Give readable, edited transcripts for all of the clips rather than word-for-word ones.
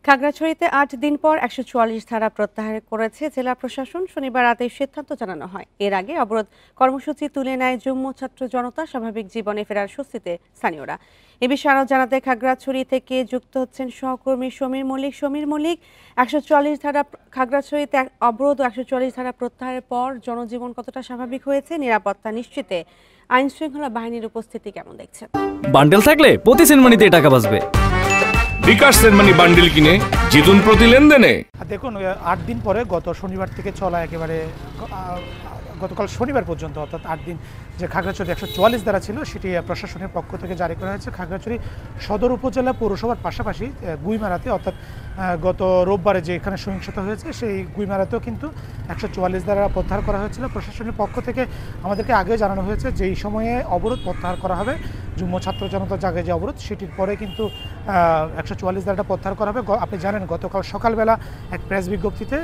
খাগড়াছড়িতে ৮ দিন পর ১৪৪ ধারা প্রত্যাহার করেছে জেলা প্রশাসন। শনিবার রাতে সিদ্ধান্ত জানানো হয়। এর আগে অবরোধ কর্মসূচি তুলে নেয় যুগ্ম ছাত্র জনতা। স্বাভাবিক জীবনে ফেরার স্বস্তিতে স্থানীয়রা। এ বিষয়ে আরও জানাতে খাগড়াছড়ি থেকে যুক্ত হচ্ছেন সহকর্মী সমীর মল্লিক। ১৪৪ ধারা খাগড়াছড়িতে অবরোধ ও ১৪৪ ধারা প্রত্যাহারের পর জনজীবন কতটা স্বাভাবিক হয়েছে? নিরাপত্তা নিশ্চিতে আইন শৃঙ্খলা বাহিনীর উপস্থিতি কেমন দেখছেন? বান্ডেল থাকলে প্রতি সেনমানিতে টাকা বাঁচবে। বিকাশ সেনমানি বান্ডেল কিনে জিতুন প্রতি লেনদেনে। দেখুন, ৮ দিন পরে গত শনিবার থেকে চলা একেবারে গতকাল শনিবার পর্যন্ত অর্থাৎ ৮ দিন যে খাগড়াছড়ি ১৪৪ ধারা ছিল সেটি প্রশাসনের পক্ষ থেকে জারি করা হয়েছে। খাগড়াছড়ি সদর উপজেলা পৌরসভার পাশাপাশি গুইমারাতে অর্থাৎ গত রোববারে যে এখানে সহিংসতা হয়েছে সেই গুইমারাতেও কিন্তু ১৪৪ ধারা প্রত্যাহার করা হয়েছিল। প্রশাসনের পক্ষ থেকে আমাদেরকে আগে জানানো হয়েছে যে এই সময়ে অবরোধ প্রত্যাহার করা হবে। যুগ্ম ছাত্র জনতার জায়গায় যে অবরোধ সেটির পরে কিন্তু ১৪৪ ধারাটা প্রত্যাহার করা হবে। আপনি জানেন গতকাল সকালবেলা এক প্রেস বিজ্ঞপ্তিতে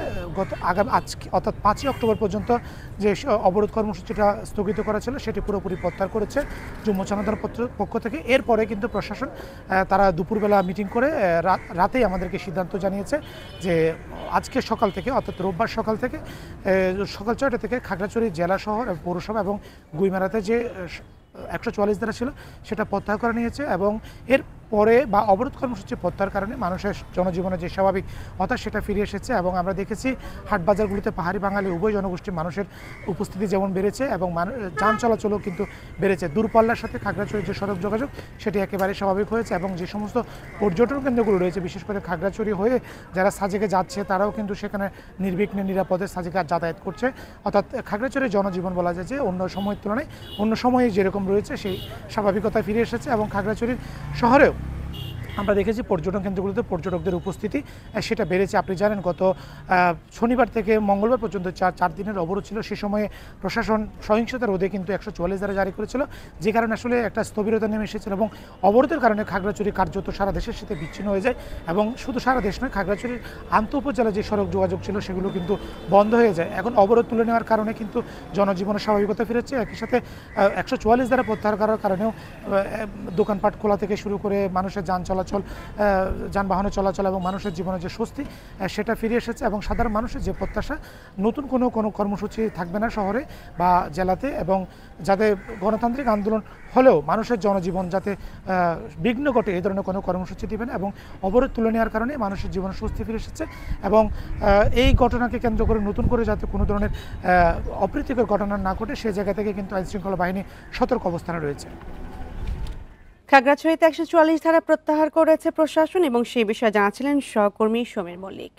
আজকে অর্থাৎ ৫ই অক্টোবর পর্যন্ত যে অবরোধ কর্মসূচিটা স্থগিত করা ছিল সেটি পুরোপুরি প্রত্যাহার করেছে যুগ্ম ছাত্রদের পক্ষ থেকে। এরপরে কিন্তু প্রশাসন তারা দুপুরবেলা মিটিং করে রাতেই আমাদেরকে সিদ্ধান্ত জানিয়েছে যে আজকে সকাল থেকে অর্থাৎ রোববার সকাল থেকে সকাল ৬টা থেকে খাগড়াছড়ি জেলা শহর পৌরসভা এবং গুইমারাতে যে ১৪৪ ধারা ছিল সেটা প্রত্যাহার করে নিয়েছে এবং এর পরে বা অবরোধ কর্মসূচি প্রত্যাহার কারণে মানুষের জনজীবনে যে স্বাভাবিক অর্থাৎ সেটা ফিরে এসেছে এবং আমরা দেখেছি হাটবাজারগুলিতে পাহাড়ি বাঙালি উভয় জনগোষ্ঠীর মানুষের উপস্থিতি যেমন বেড়েছে এবং যান চলাচলও কিন্তু বেড়েছে। দূরপাল্লার সাথে খাগড়াছড়ির যে সড়ক যোগাযোগ সেটি একেবারে স্বাভাবিক হয়েছে এবং যে সমস্ত পর্যটন কেন্দ্রগুলো রয়েছে বিশেষ করে খাগড়াছড়ি হয়ে যারা সাজেকে যাচ্ছে তারাও কিন্তু সেখানে নির্বিঘ্নে নিরাপদে সাজেকে যাতায়াত করছে। অর্থাৎ খাগড়াছড়ির জনজীবন বলা যায় যে অন্য সময়ের তুলনায় অন্য সময়ে যেরকম রয়েছে সেই স্বাভাবিকতা ফিরে এসেছে এবং খাগড়াছড়ির শহরেও আমরা দেখেছি পর্যটন কেন্দ্রগুলোতে পর্যটকদের উপস্থিতি সেটা বেড়েছে। আপনি জানেন গত শনিবার থেকে মঙ্গলবার পর্যন্ত চার দিনের অবরোধ ছিল। সে সময়ে প্রশাসন সহিংসতা রোধে কিন্তু ১৪৪ ধারা জারি করেছিল, যে কারণে আসলে একটা স্থবিরতা নেমে এসেছিল এবং অবরোধের কারণে খাগড়াছড়ি কার্যত সারা দেশের সাথে বিচ্ছিন্ন হয়ে যায় এবং শুধু সারা দেশ নয়, খাগড়াছড়ির আন্তঃ উপজেলা যে সড়ক যোগাযোগ ছিল সেগুলো কিন্তু বন্ধ হয়ে যায়। এখন অবরোধ তুলে নেওয়ার কারণে কিন্তু জনজীবনের স্বাভাবিকতা ফিরেছে। একই সাথে ১৪৪ ধারা প্রত্যাহার করার কারণেও দোকানপাট খোলা থেকে শুরু করে মানুষের যানবাহনের চলাচল এবং মানুষের জীবনে যে স্বস্তি সেটা ফিরে এসেছে এবং সাধারণ মানুষের যে প্রত্যাশা নতুন কোনো কর্মসূচি থাকবে না শহরে বা জেলাতে এবং যাতে গণতান্ত্রিক আন্দোলন হলেও মানুষের জনজীবন যাতে বিঘ্ন ঘটে এই ধরনের কোনো কর্মসূচি দিবেন এবং অবরোধ তুলে নেওয়ার কারণে মানুষের জীবনে স্বস্তি ফিরে এসেছে এবং এই ঘটনাকে কেন্দ্র করে নতুন করে যাতে কোনো ধরনের অপ্রীতিকর ঘটনা না ঘটে সে জায়গা থেকে কিন্তু আইনশৃঙ্খলা বাহিনী সতর্ক অবস্থানে রয়েছে। খাগড়াছড়িতে ১৪৪ ধারা প্রত্যাহার করেছে প্রশাসন এবং সেই বিষয়ে জানাচ্ছিলেন সহকর্মী সমীর মল্লিক।